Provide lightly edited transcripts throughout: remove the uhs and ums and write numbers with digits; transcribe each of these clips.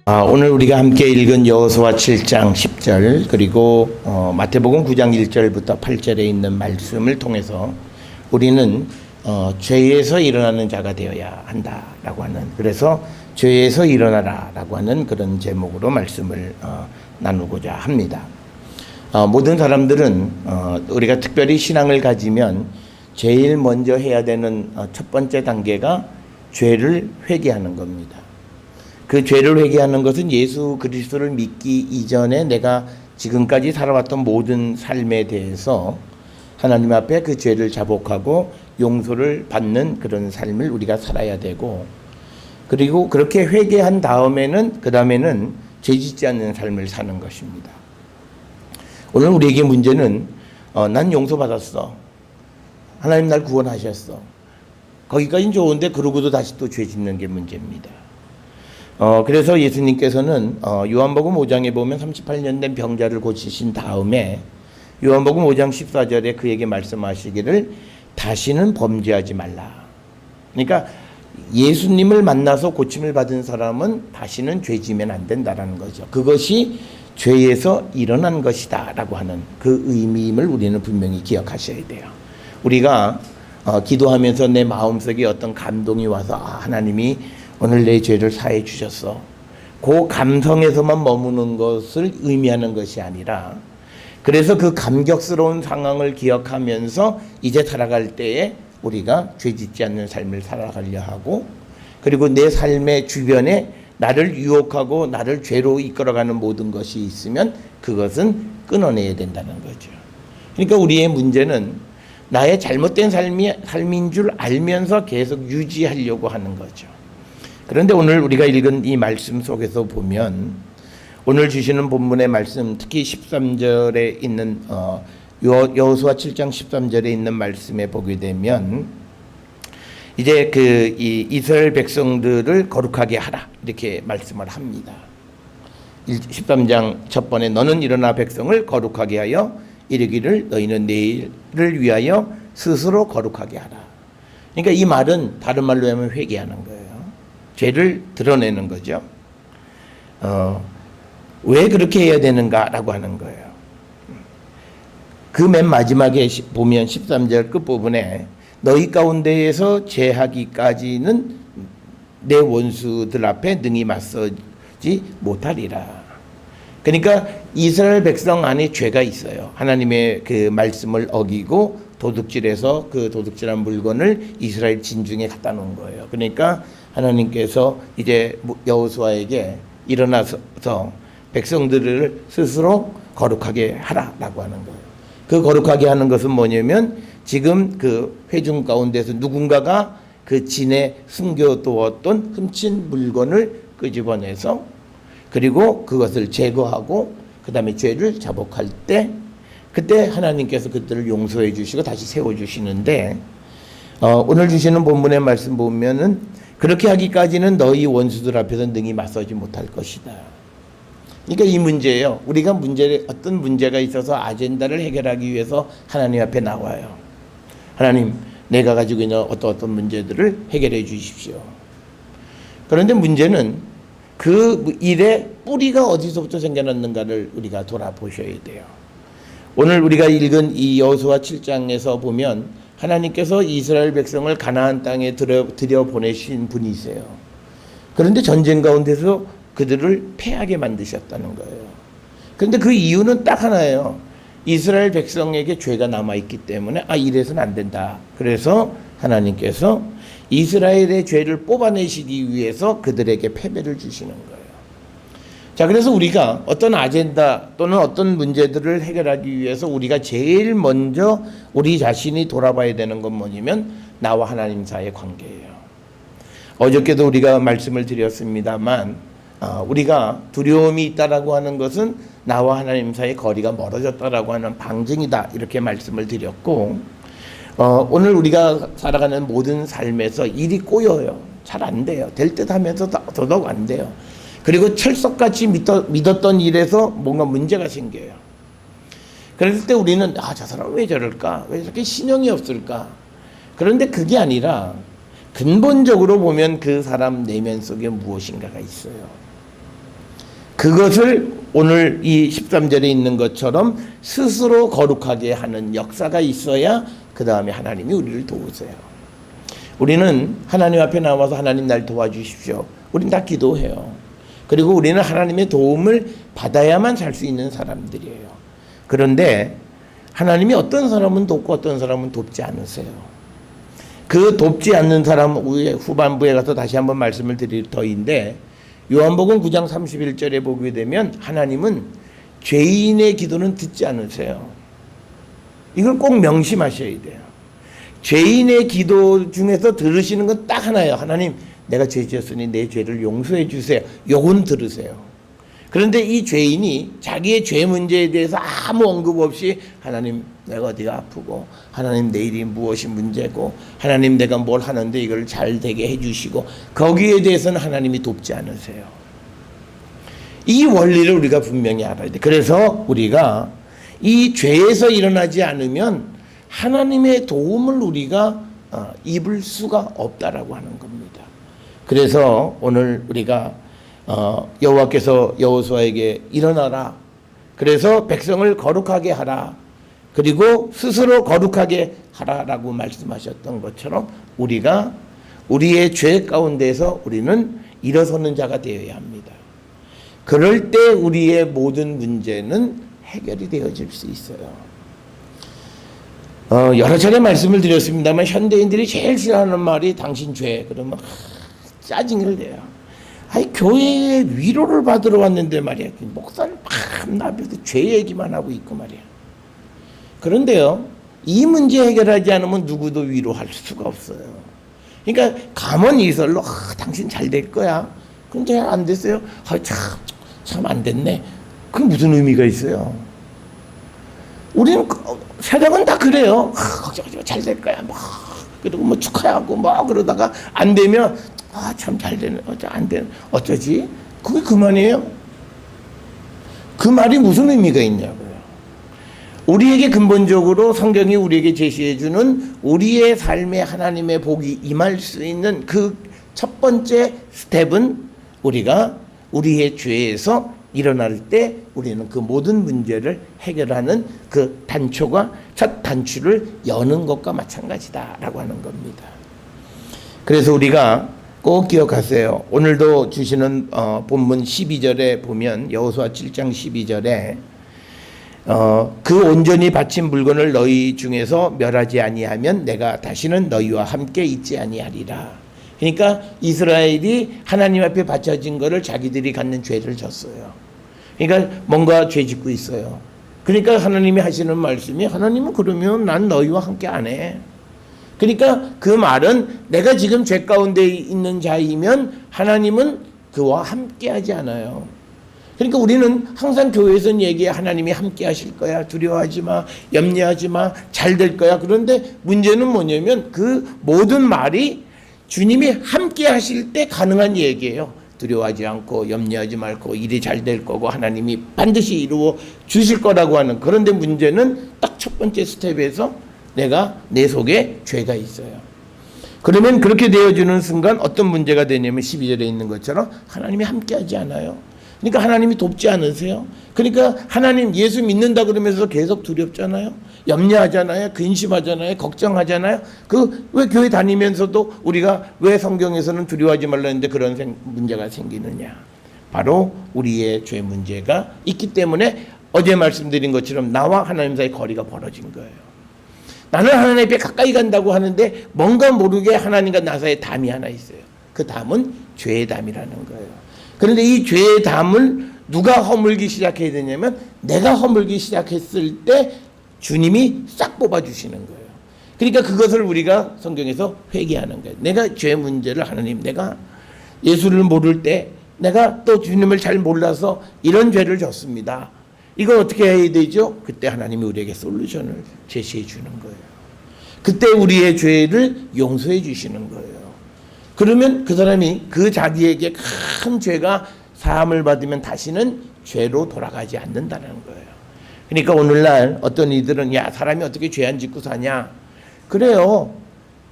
오늘 우리가 함께 읽은 여호수아 7장 10절 그리고 마태복음 9장 1절부터 8절에 있는 말씀을 통해서 우리는 죄에서 일어나는 자가 되어야 한다라고 하는, 그래서 죄에서 일어나라라고 하는 그런 제목으로 말씀을 나누고자 합니다. 모든 사람들은 우리가 특별히 신앙을 가지면 제일 먼저 해야 되는 첫 번째 단계가 죄를 회개하는 겁니다. 그 죄를 회개하는 것은 예수 그리스도를 믿기 이전에 내가 지금까지 살아왔던 모든 삶에 대해서 하나님 앞에 그 죄를 자복하고 용서를 받는 그런 삶을 우리가 살아야 되고, 그리고 그렇게 회개한 다음에는 그 다음에는 죄 짓지 않는 삶을 사는 것입니다. 오늘 우리에게 문제는 난 용서받았어, 하나님 날 구원하셨어, 거기까지는 좋은데 그러고도 다시 또 죄 짓는 게 문제입니다. 그래서 예수님께서는 요한복음 5장에 보면 38년 된 병자를 고치신 다음에 요한복음 5장 14절에 그에게 말씀하시기를 다시는 범죄하지 말라. 그러니까 예수님을 만나서 고침을 받은 사람은 다시는 죄 지면 안 된다라는 거죠. 그것이 죄에서 일어난 것이다 라고 하는 그 의미임을 우리는 분명히 기억하셔야 돼요. 우리가 기도하면서 내 마음속에 어떤 감동이 와서 하나님이 오늘 내 죄를 사해 주셨어, 그 감성에서만 머무는 것을 의미하는 것이 아니라, 그래서 그 감격스러운 상황을 기억하면서 이제 살아갈 때에 우리가 죄 짓지 않는 삶을 살아가려 하고, 그리고 내 삶의 주변에 나를 유혹하고 나를 죄로 이끌어가는 모든 것이 있으면 그것은 끊어내야 된다는 거죠. 그러니까 우리의 문제는 나의 잘못된 삶인 줄 알면서 계속 유지하려고 하는 거죠. 그런데 오늘 우리가 읽은 이 말씀 속에서 보면, 오늘 주시는 본문의 말씀, 특히 13절에 있는 여호수아 7장 13절에 있는 말씀에 보게 되면 이제 이 이스라엘 백성들을 거룩하게 하라 이렇게 말씀을 합니다. 13장 첫 번에 너는 일어나 백성을 거룩하게 하여 이르기를 너희는 내일을 위하여 스스로 거룩하게 하라. 그러니까 이 말은 다른 말로 하면 회개하는 거예요. 죄를 드러내는 거죠. 왜 그렇게 해야 되는가라고 하는 거예요. 그 맨 마지막에 보면 13절 끝부분에 너희 가운데에서 죄하기까지는 내 원수들 앞에 능히 맞서지 못하리라. 그러니까 이스라엘 백성 안에 죄가 있어요. 하나님의 그 말씀을 어기고 도둑질해서 그 도둑질한 물건을 이스라엘 진중에 갖다 놓은 거예요. 그러니까 하나님께서 이제 여호수아에게 일어나서 백성들을 스스로 거룩하게 하라라고 하는 거예요. 그 거룩하게 하는 것은 뭐냐면 지금 그 회중 가운데서 누군가가 그 진에 숨겨두었던 훔친 물건을 끄집어내서 그리고 그것을 제거하고 그 다음에 죄를 자복할 때 그때 하나님께서 그들을 용서해 주시고 다시 세워주시는데, 오늘 주시는 본문의 말씀 보면은 그렇게 하기까지는 너희 원수들 앞에서 능히 맞서지 못할 것이다. 그러니까 이 문제예요. 우리가 어떤 문제가 있어서 아젠다를 해결하기 위해서 하나님 앞에 나와요. 하나님, 내가 가지고 있는 어떤 문제들을 해결해 주십시오. 그런데 문제는 그 일의 뿌리가 어디서부터 생겨났는가를 우리가 돌아보셔야 돼요. 오늘 우리가 읽은 이 여호수아 7장에서 보면 하나님께서 이스라엘 백성을 가나안 땅에 들여보내신 분이세요. 그런데 전쟁 가운데서 그들을 패하게 만드셨다는 거예요. 그런데 그 이유는 딱 하나예요. 이스라엘 백성에게 죄가 남아있기 때문에 이래서는 안 된다. 그래서 하나님께서 이스라엘의 죄를 뽑아내시기 위해서 그들에게 패배를 주시는 거예요. 자, 그래서 우리가 어떤 아젠다 또는 어떤 문제들을 해결하기 위해서 우리가 제일 먼저 우리 자신이 돌아봐야 되는 건 뭐냐면 나와 하나님 사이의 관계예요. 어저께도 우리가 말씀을 드렸습니다만 우리가 두려움이 있다라고 하는 것은 나와 하나님 사이의 거리가 멀어졌다라고 하는 방증이다 이렇게 말씀을 드렸고, 오늘 우리가 살아가는 모든 삶에서 일이 꼬여요. 잘 안 돼요. 될 듯 하면서 더더욱 안 돼요. 그리고 철석같이 믿었던 일에서 뭔가 문제가 생겨요. 그랬을 때 우리는 저 사람 왜 저럴까? 왜 저렇게 신용이 없을까? 그런데 그게 아니라 근본적으로 보면 그 사람 내면 속에 무엇인가가 있어요. 그것을 오늘 이 13절에 있는 것처럼 스스로 거룩하게 하는 역사가 있어야 그 다음에 하나님이 우리를 도우세요. 우리는 하나님 앞에 나와서 하나님 날 도와주십시오. 우린 다 기도해요. 그리고 우리는 하나님의 도움을 받아야만 살 수 있는 사람들이에요. 그런데 하나님이 어떤 사람은 돕고 어떤 사람은 돕지 않으세요. 그 돕지 않는 사람 후반부에 가서 다시 한번 말씀을 드릴 터인데, 요한복음 9장 31절에 보게 되면 하나님은 죄인의 기도는 듣지 않으세요. 이걸 꼭 명심하셔야 돼요. 죄인의 기도 중에서 들으시는 건 딱 하나예요. 하나님, 내가 죄 지었으니 내 죄를 용서해 주세요. 요건 들으세요. 그런데 이 죄인이 자기의 죄 문제에 대해서 아무 언급 없이 하나님, 내가 어디가 아프고, 하나님 내일이 무엇이 문제고, 하나님 내가 뭘 하는데 이걸 잘 되게 해주시고, 거기에 대해서는 하나님이 돕지 않으세요. 이 원리를 우리가 분명히 알아야 돼. 그래서 우리가 이 죄에서 일어나지 않으면 하나님의 도움을 우리가 입을 수가 없다라고 하는 겁니다. 그래서 오늘 우리가 여호와께서 여호수아에게 일어나라. 그래서 백성을 거룩하게 하라. 그리고 스스로 거룩하게 하라라고 말씀하셨던 것처럼 우리가 우리의 죄 가운데서 우리는 일어서는 자가 되어야 합니다. 그럴 때 우리의 모든 문제는 해결이 되어질 수 있어요. 여러 차례 말씀을 드렸습니다만 현대인들이 제일 싫어하는 말이 당신 죄. 그러면 짜증을 내요. 아니, 교회에 위로를 받으러 왔는데 말이야. 목사를 막 앞에서 죄 얘기만 하고 있고 말이야. 그런데요, 이 문제 해결하지 않으면 누구도 위로할 수가 없어요. 그러니까 가만히설로 당신 잘 될 거야. 근데 안 됐어요. 참 안 됐네. 그게 무슨 의미가 있어요? 우리는 세상은 다 그래요. 걱정하지 마, 잘 될 거야. 그리고 뭐 축하하고 그러다가 안 되면 참 잘 되네. 안 되네. 어쩌지? 그게 그만이에요. 그 말이 무슨 의미가 있냐고요. 우리에게 근본적으로 성경이 우리에게 제시해주는 우리의 삶에 하나님의 복이 임할 수 있는 그 첫 번째 스텝은 우리가 우리의 죄에서 일어날 때 우리는 그 모든 문제를 해결하는 그 단초가 첫 단추를 여는 것과 마찬가지다라고 하는 겁니다. 그래서 우리가 꼭 기억하세요. 오늘도 주시는 본문 12절에 보면 여호수아 7장 12절에 그 온전히 바친 물건을 너희 중에서 멸하지 아니하면 내가 다시는 너희와 함께 있지 아니하리라. 그러니까 이스라엘이 하나님 앞에 바쳐진 거를 자기들이 갖는 죄를 졌어요. 그러니까 뭔가 죄 짓고 있어요. 그러니까 하나님이 하시는 말씀이, 하나님은 그러면 난 너희와 함께 안 해. 그러니까 그 말은 내가 지금 죄 가운데 있는 자이면 하나님은 그와 함께 하지 않아요. 그러니까 우리는 항상 교회에서는 얘기해, 하나님이 함께 하실 거야. 두려워하지 마. 염려하지 마. 잘 될 거야. 그런데 문제는 뭐냐면 그 모든 말이 주님이 함께 하실 때 가능한 얘기예요. 두려워하지 않고 염려하지 말고 일이 잘 될 거고 하나님이 반드시 이루어 주실 거라고 하는. 그런데 문제는 딱 첫 번째 스텝에서 내가 내 속에 죄가 있어요. 그러면 그렇게 되어주는 순간 어떤 문제가 되냐면 12절에 있는 것처럼 하나님이 함께 하지 않아요. 그러니까 하나님이 돕지 않으세요. 그러니까 하나님 예수 믿는다 그러면서 계속 두렵잖아요. 염려하잖아요. 근심하잖아요. 걱정하잖아요. 왜 교회 다니면서도 우리가 왜 성경에서는 두려워하지 말라 했는데 그런 문제가 생기느냐. 바로 우리의 죄 문제가 있기 때문에 어제 말씀드린 것처럼 나와 하나님 사이 거리가 벌어진 거예요. 나는 하나님 앞에 가까이 간다고 하는데 뭔가 모르게 하나님과 나 사이에 담이 하나 있어요. 그 담은 죄의 담이라는 거예요. 그런데 이 죄의 담을 누가 허물기 시작해야 되냐면 내가 허물기 시작했을 때 주님이 싹 뽑아주시는 거예요. 그러니까 그것을 우리가 성경에서 회개하는 거예요. 내가 죄 문제를 하나님, 내가 예수를 모를 때 내가 또 주님을 잘 몰라서 이런 죄를 졌습니다. 이걸 어떻게 해야 되죠? 그때 하나님이 우리에게 솔루션을 제시해 주는 거예요. 그때 우리의 죄를 용서해 주시는 거예요. 그러면 그 사람이 그 자기에게 큰 죄가 사함을 받으면 다시는 죄로 돌아가지 않는다는 거예요. 그러니까 오늘날 어떤 이들은 야, 사람이 어떻게 죄 안 짓고 사냐? 그래요.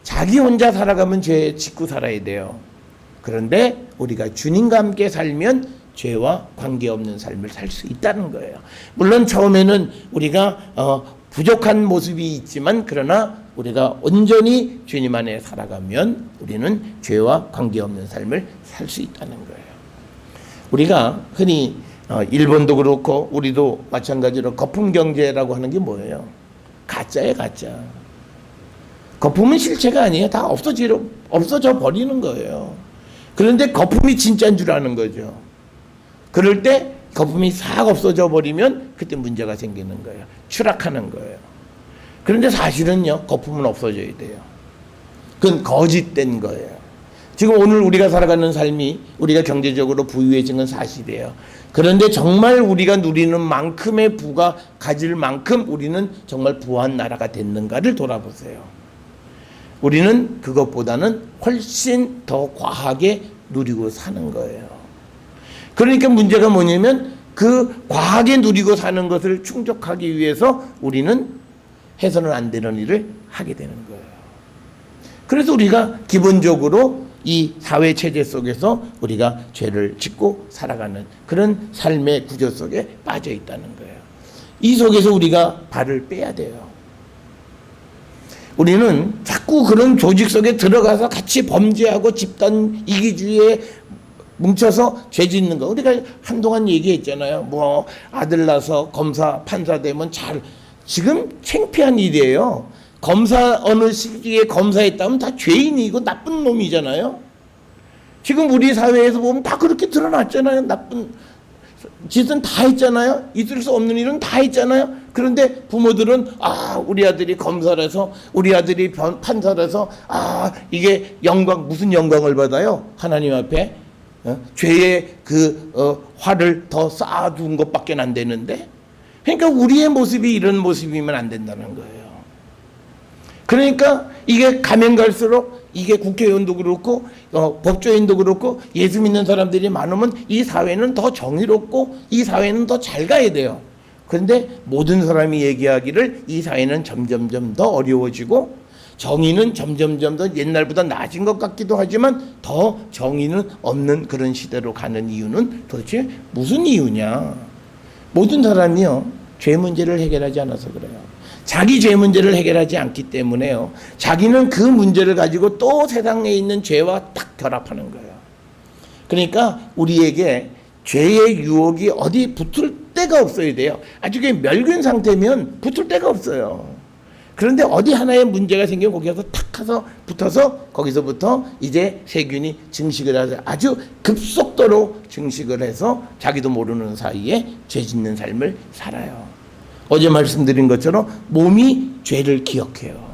자기 혼자 살아가면 죄 짓고 살아야 돼요. 그런데 우리가 주님과 함께 살면 죄와 관계없는 삶을 살 수 있다는 거예요. 물론 처음에는 우리가 부족한 모습이 있지만 그러나 우리가 온전히 주님 안에 살아가면 우리는 죄와 관계없는 삶을 살 수 있다는 거예요. 우리가 흔히 일본도 그렇고 우리도 마찬가지로 거품 경제라고 하는 게 뭐예요? 가짜예요, 가짜. 거품은 실체가 아니에요. 다 없어져 버리는 거예요. 그런데 거품이 진짜인 줄 아는 거죠. 그럴 때 거품이 싹 없어져 버리면 그때 문제가 생기는 거예요. 추락하는 거예요. 그런데 사실은요, 거품은 없어져야 돼요. 그건 거짓된 거예요. 지금 오늘 우리가 살아가는 삶이 우리가 경제적으로 부유해진 건 사실이에요. 그런데 정말 우리가 누리는 만큼의 부가 가질 만큼 우리는 정말 부한 나라가 됐는가를 돌아보세요. 우리는 그것보다는 훨씬 더 과하게 누리고 사는 거예요. 그러니까 문제가 뭐냐면 그 과하게 누리고 사는 것을 충족하기 위해서 우리는 해서는 안 되는 일을 하게 되는 거예요. 그래서 우리가 기본적으로 이 사회 체제 속에서 우리가 죄를 짓고 살아가는 그런 삶의 구조 속에 빠져 있다는 거예요. 이 속에서 우리가 발을 빼야 돼요. 우리는 자꾸 그런 조직 속에 들어가서 같이 범죄하고 집단 이기주의에 뭉쳐서 죄 짓는 거. 우리가 한동안 얘기했잖아요. 뭐 아들 낳아서 검사 판사 되면 지금 창피한 일이에요. 검사 어느 시기에 검사했다면 다 죄인이고 나쁜 놈이잖아요. 지금 우리 사회에서 보면 다 그렇게 드러났잖아요. 나쁜 짓은 다 했잖아요. 있을 수 없는 일은 다 했잖아요. 그런데 부모들은 우리 아들이 검사라서 우리 아들이 판사라서 이게 무슨 영광을 받아요? 하나님 앞에 죄의 화를 더 쌓아둔 것밖에 안 되는데, 그러니까 우리의 모습이 이런 모습이면 안 된다는 거예요. 그러니까 이게 가면 갈수록 이게 국회의원도 그렇고 법조인도 그렇고 예수 믿는 사람들이 많으면 이 사회는 더 정의롭고 이 사회는 더 잘 가야 돼요. 그런데 모든 사람이 얘기하기를 이 사회는 점점점 더 어려워지고 정의는 점점점 더 옛날보다 나아진 것 같기도 하지만 더 정의는 없는 그런 시대로 가는 이유는 도대체 무슨 이유냐? 모든 사람이요, 죄 문제를 해결하지 않아서 그래요. 자기 죄 문제를 해결하지 않기 때문에요. 자기는 그 문제를 가지고 또 세상에 있는 죄와 딱 결합하는 거예요. 그러니까 우리에게 죄의 유혹이 어디 붙을 데가 없어야 돼요. 아주 멸균 상태면 붙을 데가 없어요. 그런데 어디 하나의 문제가 생기면 거기서 탁 가서 붙어서 거기서부터 이제 세균이 증식을 해서 아주 급속도로 증식을 해서 자기도 모르는 사이에 죄 짓는 삶을 살아요. 어제 말씀드린 것처럼 몸이 죄를 기억해요.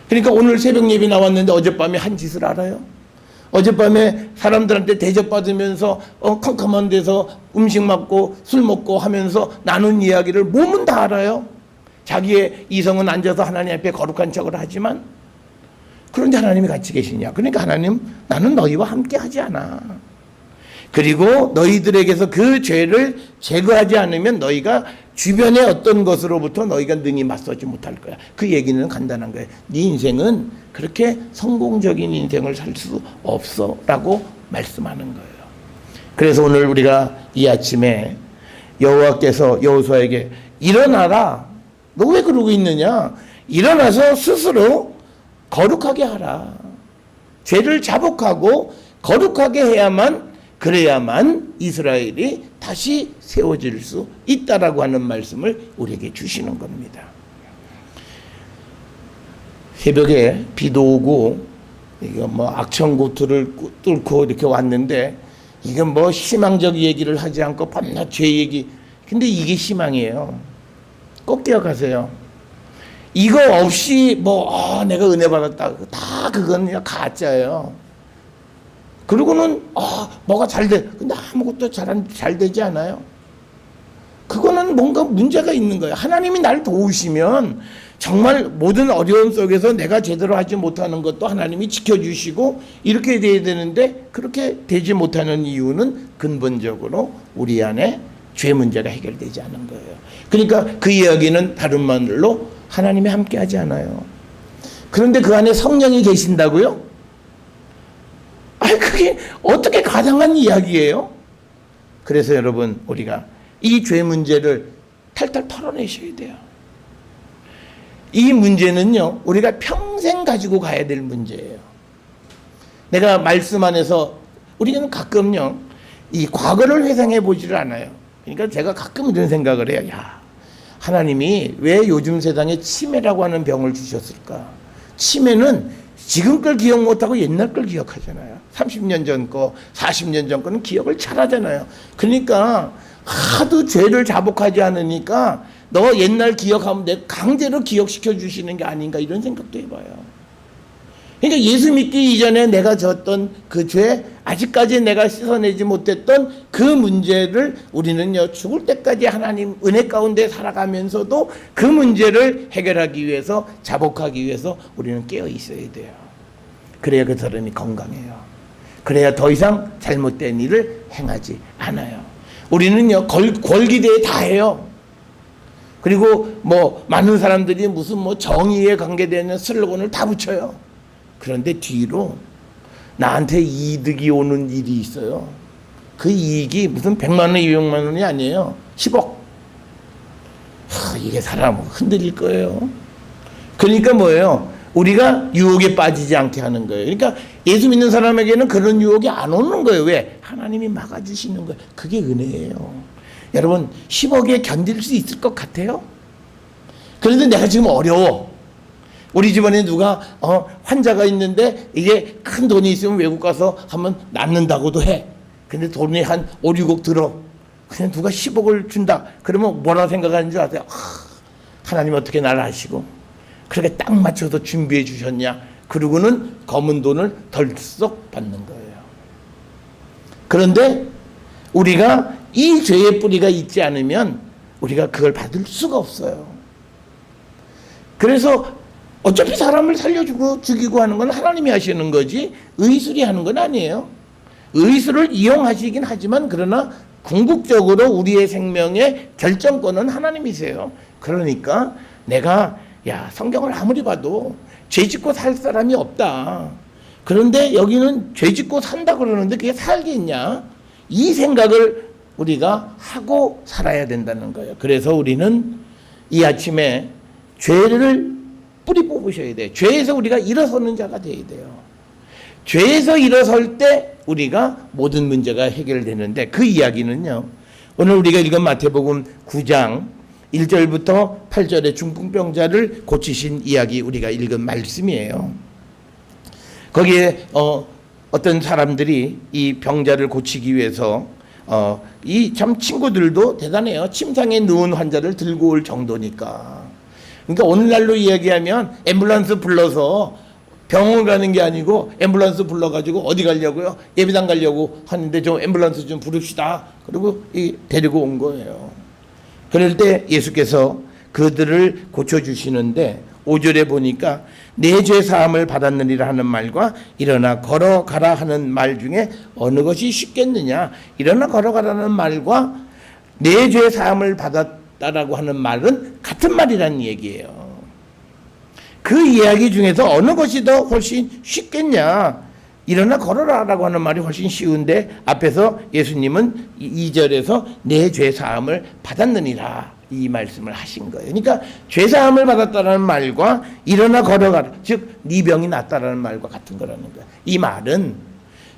그러니까 오늘 새벽 예배 나왔는데 어젯밤에 한 짓을 알아요. 어젯밤에 사람들한테 대접받으면서 컴컴한 데서 음식 먹고 술 먹고 하면서 나눈 이야기를 몸은 다 알아요. 자기의 이성은 앉아서 하나님 앞에 거룩한 척을 하지만, 그런데 하나님이 같이 계시냐? 그러니까 하나님, 나는 너희와 함께 하지 않아. 그리고 너희들에게서 그 죄를 제거하지 않으면 너희가 주변의 어떤 것으로부터 너희가 능히 맞서지 못할 거야. 그 얘기는 간단한 거예요. 네 인생은 그렇게 성공적인 인생을 살 수 없어 라고 말씀하는 거예요. 그래서 오늘 우리가 이 아침에 여호와께서 여호수아에게 일어나라. 너 왜 그러고 있느냐? 일어나서 스스로 거룩하게 하라. 죄를 자복하고 거룩하게 그래야만 이스라엘이 다시 세워질 수 있다라고 하는 말씀을 우리에게 주시는 겁니다. 새벽에 비도 오고 이거 악천고투를 뚫고 이렇게 왔는데, 이건 희망적 얘기를 하지 않고 밤낮 죄 얘기. 근데 이게 희망이에요. 꼭 기억하세요. 이거 없이 내가 은혜 받았다, 다 그건 그냥 가짜예요. 그리고는 뭐가 잘 돼. 근데 아무것도 잘 되지 않아요. 그거는 뭔가 문제가 있는 거예요. 하나님이 날 도우시면 정말 모든 어려움 속에서 내가 제대로 하지 못하는 것도 하나님이 지켜주시고 이렇게 돼야 되는데, 그렇게 되지 못하는 이유는 근본적으로 우리 안에 죄 문제가 해결되지 않은 거예요. 그러니까 그 이야기는 다른 말로 하나님이 함께하지 않아요. 그런데 그 안에 성령이 계신다고요? 그게 어떻게 가능한 이야기예요? 그래서 여러분 우리가 이 죄 문제를 탈탈 털어내셔야 돼요. 이 문제는요 우리가 평생 가지고 가야 될 문제예요. 내가 말씀 안에서 우리는 가끔요 이 과거를 회상해 보지를 않아요. 그러니까 제가 가끔 이런 생각을 해요. 야, 하나님이 왜 요즘 세상에 치매라고 하는 병을 주셨을까? 치매는 지금 걸 기억 못하고 옛날 걸 기억하잖아요. 30년 전 거, 40년 전 거는 기억을 잘하잖아요. 그러니까 하도 죄를 자복하지 않으니까 너 옛날 기억하면 내가 강제로 기억시켜 주시는 게 아닌가 이런 생각도 해봐요. 그러니까 예수 믿기 이전에 내가 졌던 그 죄, 아직까지 내가 씻어내지 못했던 그 문제를 우리는요 죽을 때까지 하나님 은혜 가운데 살아가면서도 그 문제를 해결하기 위해서, 자복하기 위해서 우리는 깨어 있어야 돼요. 그래야 그 사람이 건강해요. 그래야 더 이상 잘못된 일을 행하지 않아요. 우리는요 권기대에 다 해요. 그리고 뭐 많은 사람들이 무슨 뭐 정의에 관계되는 슬로건을 다 붙여요. 그런데 뒤로 나한테 이득이 오는 일이 있어요. 그 이익이 무슨 100만 원, 200만 원이 아니에요. 10억. 이게 사람을 흔들릴 거예요. 그러니까 뭐예요? 우리가 유혹에 빠지지 않게 하는 거예요. 그러니까 예수 믿는 사람에게는 그런 유혹이 안 오는 거예요. 왜? 하나님이 막아주시는 거예요. 그게 은혜예요. 여러분 10억에 견딜 수 있을 것 같아요? 그런데 내가 지금 어려워. 우리 집안에 누가 환자가 있는데 이게 큰 돈이 있으면 외국 가서 한번 낫는다고도 해. 근데 돈이 한 5, 6억 들어. 그냥 누가 10억을 준다. 그러면 뭐라 생각하는 줄 아세요? 하나님 어떻게 나를 아시고 그렇게 딱 맞춰서 준비해 주셨냐. 그러고는 검은 돈을 덜썩 받는 거예요. 그런데 우리가 이 죄의 뿌리가 있지 않으면 우리가 그걸 받을 수가 없어요. 그래서 어차피 사람을 살려주고 죽이고 하는 건 하나님이 하시는 거지 의술이 하는 건 아니에요. 의술을 이용하시긴 하지만 그러나 궁극적으로 우리의 생명의 결정권은 하나님이세요. 그러니까 내가 성경을 아무리 봐도 죄 짓고 살 사람이 없다. 그런데 여기는 죄 짓고 산다 그러는데 그게 살겠냐? 이 생각을 우리가 하고 살아야 된다는 거예요. 그래서 우리는 이 아침에 죄를 뿌리 뽑으셔야 돼요. 죄에서 우리가 일어서는 자가 돼야 돼요. 죄에서 일어설 때 우리가 모든 문제가 해결되는데 그 이야기는요. 오늘 우리가 읽은 마태복음 9장 1절부터 8절의 중풍병자를 고치신 이야기 우리가 읽은 말씀이에요. 거기에 어떤 사람들이 이 병자를 고치기 위해서 이 참 친구들도 대단해요. 침상에 누운 환자를 들고 올 정도니까. 그러니까 오늘날로 이야기하면 앰뷸런스 불러서 병원 가는 게 아니고 앰뷸런스 불러가지고 어디 가려고요? 예배당 가려고 하는데 좀 앰뷸런스 좀 부릅시다. 그리고 데리고 온 거예요. 그럴 때 예수께서 그들을 고쳐주시는데 5절에 보니까 내 죄 사함을 받았느니라 하는 말과 일어나 걸어가라 하는 말 중에 어느 것이 쉽겠느냐. 일어나 걸어가라는 말과 내 죄 사함을 받았다라고 하는 말은 같은 말이라는 얘기예요. 그 이야기 중에서 어느 것이 더 훨씬 쉽겠냐. 일어나 걸어라라고 하는 말이 훨씬 쉬운데 앞에서 예수님은 2절에서 내 죄 사함을 받았느니라 이 말씀을 하신 거예요. 그러니까 죄 사함을 받았다는 말과 일어나 걸어가라, 즉 네 병이 낫다라는 말과 같은 거라는 거예요. 이 말은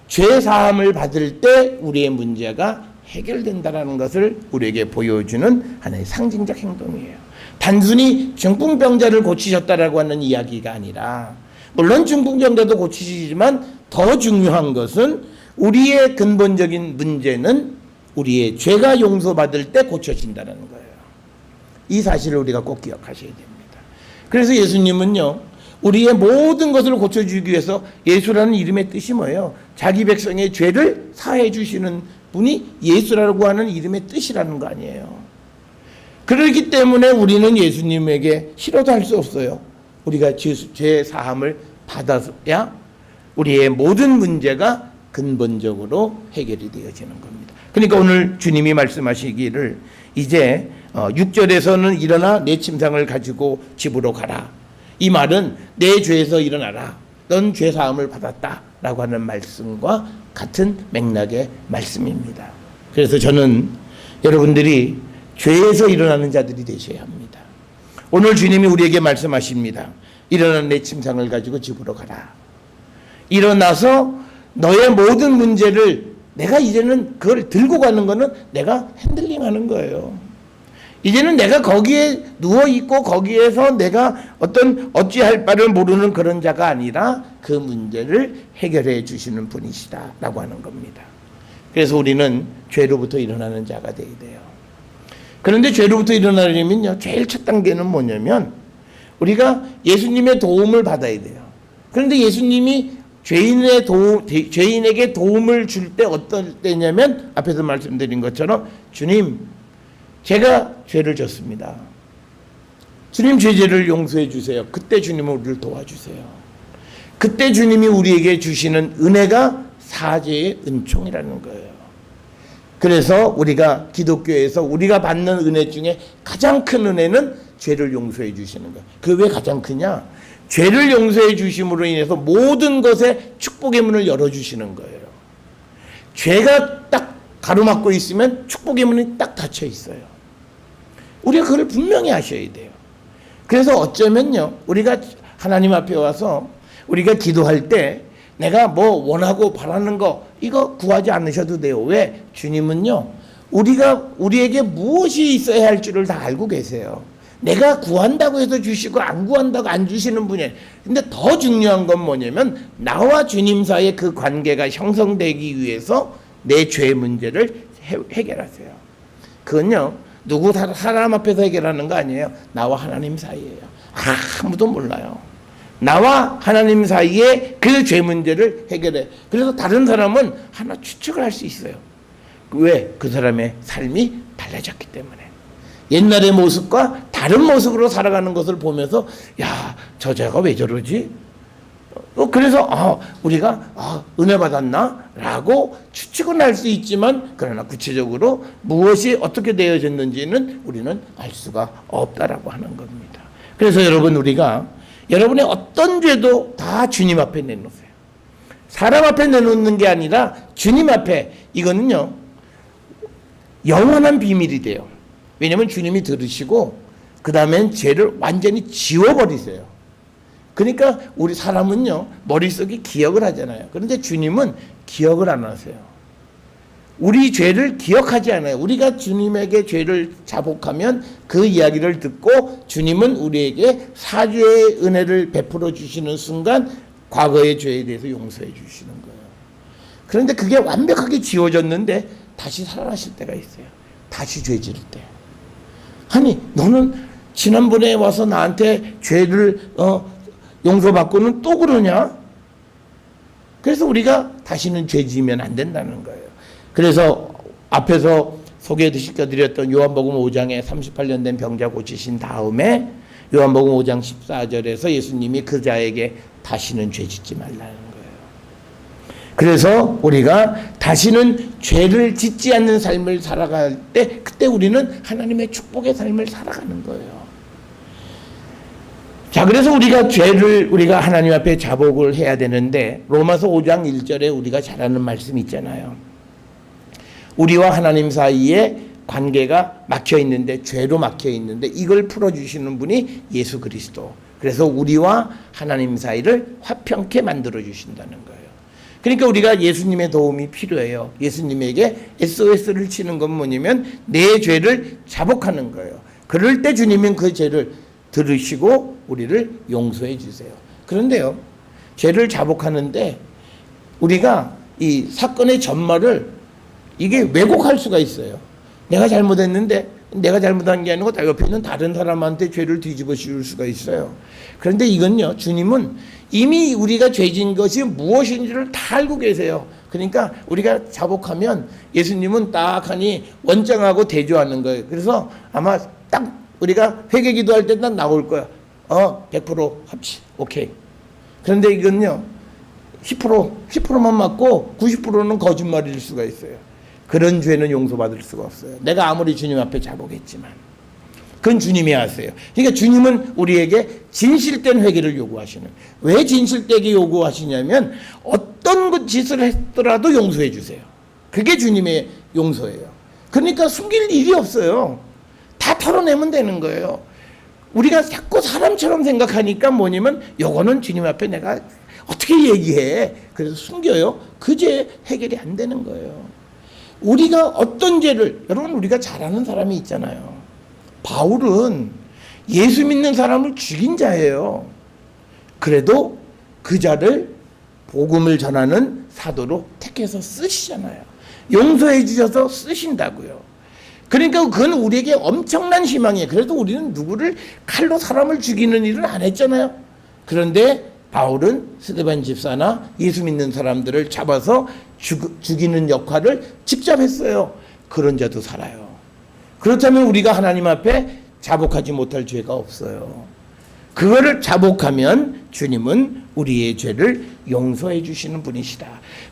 죄 사함을 받을 때 우리의 문제가 해결된다라는 것을 우리에게 보여주는 하나의 상징적 행동이에요. 단순히 중풍병자를 고치셨다라고 하는 이야기가 아니라, 물론 중풍병자도 고치시지만 더 중요한 것은 우리의 근본적인 문제는 우리의 죄가 용서받을 때 고쳐진다는 거예요. 이 사실을 우리가 꼭 기억하셔야 됩니다. 그래서 예수님은요, 우리의 모든 것을 고쳐주기 위해서, 예수라는 이름의 뜻이 뭐예요? 자기 백성의 죄를 사해 주시는 분이 예수라고 하는 이름의 뜻이라는 거 아니에요. 그렇기 때문에 우리는 예수님에게 싫어도 할 수 없어요. 우리가 죄 사함을 받아야 우리의 모든 문제가 근본적으로 해결이 되어지는 겁니다. 그러니까 오늘 주님이 말씀하시기를 이제 6절에서는 일어나 내 침상을 가지고 집으로 가라. 이 말은 내 죄에서 일어나라. 넌 죄 사함을 받았다. 라고 하는 말씀과 같은 맥락의 말씀입니다. 그래서 저는 여러분들이 죄에서 일어나는 자들이 되셔야 합니다. 오늘 주님이 우리에게 말씀하십니다. 일어난 내 침상을 가지고 집으로 가라. 일어나서 너의 모든 문제를 내가 이제는 그걸 들고 가는 거는 내가 핸들링하는 거예요. 이제는 내가 거기에 누워있고 거기에서 내가 어찌할 바를 모르는 그런 자가 아니라 그 문제를 해결해 주시는 분이시다 라고 하는 겁니다. 그래서 우리는 죄로부터 일어나는 자가 되어야 돼요. 그런데 죄로부터 일어나려면요, 제일 첫 단계는 뭐냐면 우리가 예수님의 도움을 받아야 돼요. 그런데 예수님이 죄인에게 도움을 줄 때 어떤 때냐면 앞에서 말씀드린 것처럼 주님, 제가 죄를 졌습니다. 주님 죄를 용서해 주세요. 그때 주님은 우리를 도와주세요. 그때 주님이 우리에게 주시는 은혜가 사죄의 은총이라는 거예요. 그래서 우리가 기독교에서 우리가 받는 은혜 중에 가장 큰 은혜는 죄를 용서해 주시는 거예요. 그게 왜 가장 크냐? 죄를 용서해 주심으로 인해서 모든 것에 축복의 문을 열어주시는 거예요. 죄가 딱 가로막고 있으면 축복의 문이 딱 닫혀 있어요. 우리가 그걸 분명히 하셔야 돼요. 그래서 어쩌면요, 우리가 하나님 앞에 와서 우리가 기도할 때 내가 뭐 원하고 바라는 거 이거 구하지 않으셔도 돼요. 왜? 주님은요, 우리에게 무엇이 있어야 할 줄을 다 알고 계세요. 내가 구한다고 해서 주시고 안 구한다고 안 주시는 분이에요. 근데 더 중요한 건 뭐냐면 나와 주님 사이의 그 관계가 형성되기 위해서 내 죄 문제를 해결하세요. 그건요, 누구 사람 앞에서 해결하는 거 아니에요. 나와 하나님 사이예요. 아무도 몰라요. 나와 하나님 사이에 그 죄 문제를 해결해. 그래서 다른 사람은 하나 추측을 할 수 있어요. 왜? 그 사람의 삶이 달라졌기 때문에. 옛날의 모습과 다른 모습으로 살아가는 것을 보면서 야, 저 자가 왜 저러지? 그래서 우리가 은혜 받았나? 라고 추측은 할 수 있지만 그러나 구체적으로 무엇이 어떻게 되어졌는지는 우리는 알 수가 없다라고 하는 겁니다. 그래서 여러분, 우리가 여러분의 어떤 죄도 다 주님 앞에 내놓으세요. 사람 앞에 내놓는 게 아니라 주님 앞에. 이거는요, 영원한 비밀이 돼요. 왜냐하면 주님이 들으시고 그 다음엔 죄를 완전히 지워버리세요. 그러니까 우리 사람은요, 머릿속에 기억을 하잖아요. 그런데 주님은 기억을 안 하세요. 우리 죄를 기억하지 않아요. 우리가 주님에게 죄를 자복하면 그 이야기를 듣고 주님은 우리에게 사죄의 은혜를 베풀어 주시는 순간 과거의 죄에 대해서 용서해 주시는 거예요. 그런데 그게 완벽하게 지워졌는데 다시 살아나실 때가 있어요. 다시 죄 지을 때. 아니, 너는 지난번에 와서 나한테 죄를 용서받고는 또 그러냐? 그래서 우리가 다시는 죄 지으면 안 된다는 거예요. 그래서 앞에서 소개해드렸던 요한복음 5장에 38년 된 병자 고치신 다음에 요한복음 5장 14절에서 예수님이 그 자에게 다시는 죄 짓지 말라는 거예요. 그래서 우리가 다시는 죄를 짓지 않는 삶을 살아갈 때 그때 우리는 하나님의 축복의 삶을 살아가는 거예요. 자, 그래서 우리가 하나님 앞에 자복을 해야 되는데 로마서 5장 1절에 우리가 잘 아는 말씀 있잖아요. 우리와 하나님 사이에 관계가 막혀 있는데, 죄로 막혀 있는데 이걸 풀어주시는 분이 예수 그리스도. 그래서 우리와 하나님 사이를 화평케 만들어 주신다는 거예요. 그러니까 우리가 예수님의 도움이 필요해요. 예수님에게 SOS를 치는 건 뭐냐면 내 죄를 자복하는 거예요. 그럴 때 주님은 그 죄를 들으시고 우리를 용서해 주세요. 그런데요, 죄를 자복하는데 우리가 이 사건의 전말을 이게 왜곡할 수가 있어요. 내가 잘못했는데 내가 잘못한 게 아니고 옆에 있는 다른 사람한테 죄를 뒤집어 씌울 수가 있어요. 그런데 이건요, 주님은 이미 우리가 죄진 것이 무엇인지를 다 알고 계세요. 그러니까 우리가 자복하면 예수님은 딱 하니 원장하고 대조하는 거예요. 그래서 아마 딱 우리가 회개 기도할 때 딱 나올 거야. 100% 합치. 오케이. 그런데 이건요, 10%만 맞고 90%는 거짓말일 수가 있어요. 그런 죄는 용서받을 수가 없어요. 내가 아무리 주님 앞에 자복했지만. 그건 주님이 하세요. 그러니까 주님은 우리에게 진실된 회개를 요구하시는. 왜 진실되게 요구하시냐면 어떤 짓을 했더라도 용서해 주세요. 그게 주님의 용서예요. 그러니까 숨길 일이 없어요. 다 털어내면 되는 거예요. 우리가 자꾸 사람처럼 생각하니까 뭐냐면 요거는 주님 앞에 내가 어떻게 얘기해. 그래서 숨겨요. 그 죄 해결이 안 되는 거예요. 우리가 어떤 죄를, 여러분 우리가 잘 아는 사람이 있잖아요. 바울은 예수 믿는 사람을 죽인 자예요. 그래도 그 자를 복음을 전하는 사도로 택해서 쓰시잖아요. 용서해 주셔서 쓰신다고요. 그러니까 그건 우리에게 엄청난 희망이에요. 그래도 우리는 누구를 칼로 사람을 죽이는 일은 안 했잖아요. 그런데 바울은 스데반 집사나 예수 믿는 사람들을 잡아서 죽이는 역할을 직접 했어요. 그런 자도 살아요. 그렇다면 우리가 하나님 앞에 자복하지 못할 죄가 없어요. 그거를 자복하면 주님은 우리의 죄를 용서해 주시는 분이시다.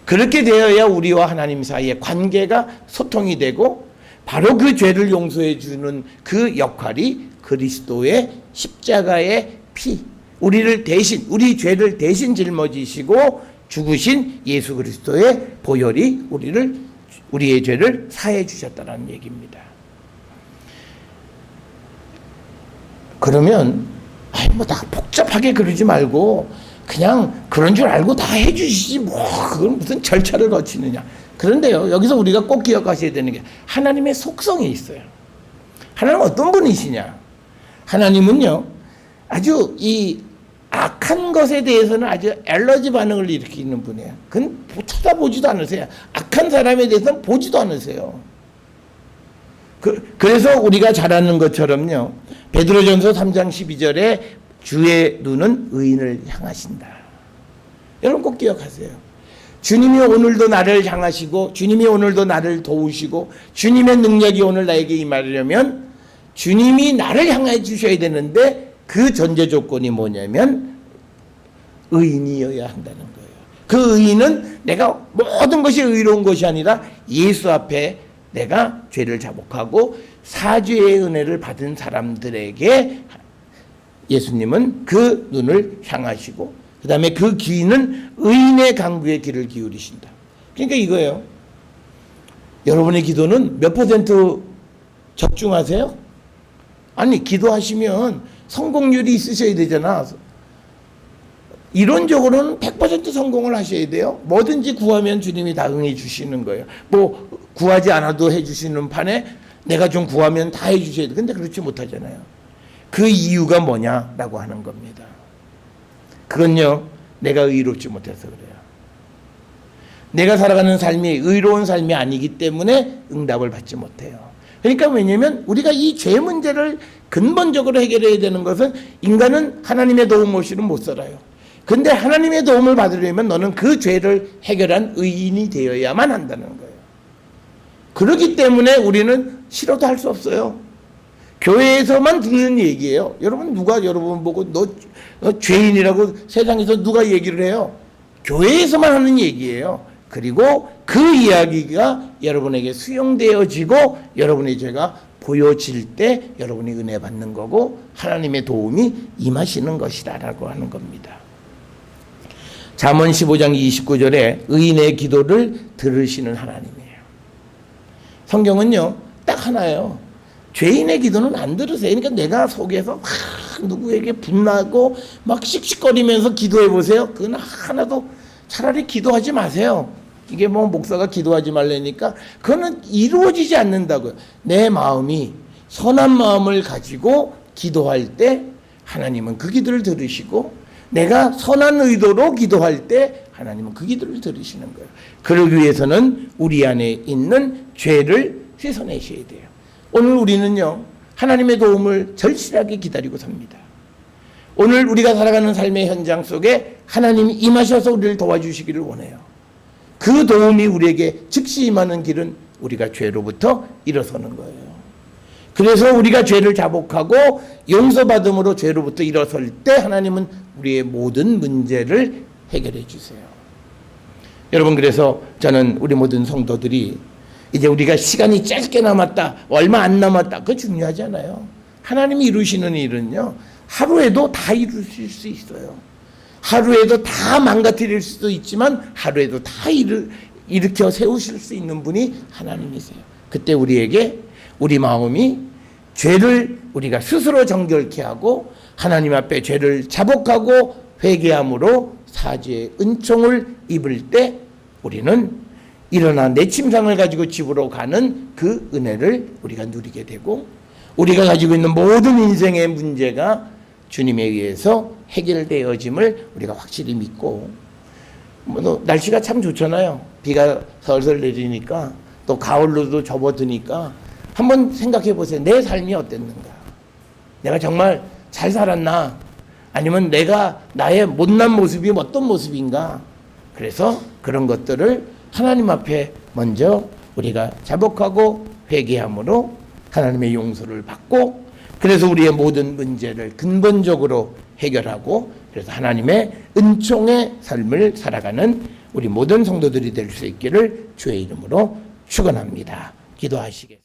그렇게 되어야 우리와 하나님 사이의 관계가 소통이 되고 바로 그 죄를 용서해 주는 그 역할이 그리스도의 십자가의 피, 우리를 대신, 우리 죄를 대신 짊어지시고 죽으신 예수 그리스도의 보혈이 우리의 죄를 사해 주셨다는 얘기입니다. 그러면 뭐 다 복잡하게 그러지 말고 그냥 그런 줄 알고 다 해주시지 뭐 그건 무슨 절차를 거치느냐. 그런데요, 여기서 우리가 꼭 기억하셔야 되는 게 하나님의 속성이 있어요. 하나님은 어떤 분이시냐. 하나님은요, 아주 이 악한 것에 대해서는 아주 알러지 반응을 일으키는 분이에요. 그건 쳐다보지도 않으세요. 악한 사람에 대해서는 보지도 않으세요. 그래서 우리가 잘 아는 것처럼요, 베드로전서 3장 12절에 주의 눈은 의인을 향하신다. 여러분 꼭 기억하세요. 주님이 오늘도 나를 향하시고 주님이 오늘도 나를 도우시고 주님의 능력이 오늘 나에게 임하려면 주님이 나를 향해 주셔야 되는데 그 전제 조건이 뭐냐면 의인이어야 한다는 거예요. 그 의인은 내가 모든 것이 의로운 것이 아니라 예수 앞에 내가 죄를 자복하고 사죄의 은혜를 받은 사람들에게 예수님은 그 눈을 향하시고 그 다음에 그 귀는 의인의 간구에 귀를 기울이신다. 그러니까 이거예요. 여러분의 기도는 몇 퍼센트 적중하세요? 아니, 기도하시면 성공률이 있으셔야 되잖아. 이론적으로는 100% 성공을 하셔야 돼요. 뭐든지 구하면 주님이 다 응해 주시는 거예요. 뭐 구하지 않아도 해 주시는 판에 내가 좀 구하면 다 해 주셔야 돼. 근데 그렇지 못하잖아요. 그 이유가 뭐냐라고 하는 겁니다. 그건요, 내가 의롭지 못해서 그래요. 내가 살아가는 삶이 의로운 삶이 아니기 때문에 응답을 받지 못해요. 그러니까 왜냐면 우리가 이 죄 문제를 근본적으로 해결해야 되는 것은 인간은 하나님의 도움 없이는 못 살아요. 근데 하나님의 도움을 받으려면 너는 그 죄를 해결한 의인이 되어야만 한다는 거예요. 그렇기 때문에 우리는 싫어도 할 수 없어요. 교회에서만 듣는 얘기예요. 여러분 누가 여러분 보고 너 죄인이라고 세상에서 누가 얘기를 해요? 교회에서만 하는 얘기예요. 그리고 그 이야기가 여러분에게 수용되어지고 여러분의 죄가 보여질 때 여러분이 은혜 받는 거고 하나님의 도움이 임하시는 것이다라고 하는 겁니다. 잠언 15장 29절에 의인의 기도를 들으시는 하나님이에요. 성경은요 딱 하나예요. 죄인의 기도는 안 들으세요. 그러니까 내가 속에서 막 누구에게 분나고 막 씩씩거리면서 기도해 보세요. 그건 하나도 차라리 기도하지 마세요. 이게 뭐 목사가 기도하지 말라니까 그거는 이루어지지 않는다고요. 내 마음이 선한 마음을 가지고 기도할 때 하나님은 그 기도를 들으시고 내가 선한 의도로 기도할 때 하나님은 그 기도를 들으시는 거예요. 그러기 위해서는 우리 안에 있는 죄를 씻어내셔야 돼요. 오늘 우리는요 하나님의 도움을 절실하게 기다리고 삽니다. 오늘 우리가 살아가는 삶의 현장 속에 하나님이 임하셔서 우리를 도와주시기를 원해요. 그 도움이 우리에게 즉시 임하는 길은 우리가 죄로부터 일어서는 거예요. 그래서 우리가 죄를 자복하고 용서받음으로 죄로부터 일어설 때 하나님은 우리의 모든 문제를 해결해 주세요. 여러분 그래서 저는 우리 모든 성도들이 이제 우리가 시간이 짧게 남았다, 얼마 안 남았다, 그거 중요하지 않아요. 하나님이 이루시는 일은요 하루에도 다 이루실 수 있어요. 하루에도 다 망가뜨릴 수도 있지만 하루에도 다 일으켜 세우실 수 있는 분이 하나님이세요. 그때 우리에게 우리 마음이 죄를 우리가 스스로 정결케 하고 하나님 앞에 죄를 자복하고 회개함으로 사죄의 은총을 입을 때 우리는 일어나 내 침상을 가지고 집으로 가는 그 은혜를 우리가 누리게 되고 우리가 가지고 있는 모든 인생의 문제가 주님에 의해서 해결되어짐을 우리가 확실히 믿고 날씨가 참 좋잖아요. 비가 설설 내리니까 또 가을로도 접어드니까 한번 생각해 보세요. 내 삶이 어땠는가? 내가 정말 잘 살았나? 아니면 내가 나의 못난 모습이 어떤 모습인가? 그래서 그런 것들을 하나님 앞에 먼저 우리가 자복하고 회개함으로 하나님의 용서를 받고 그래서 우리의 모든 문제를 근본적으로 해결하고 그래서 하나님의 은총의 삶을 살아가는 우리 모든 성도들이 될 수 있기를 주의 이름으로 축원합니다. 기도하시겠습니다.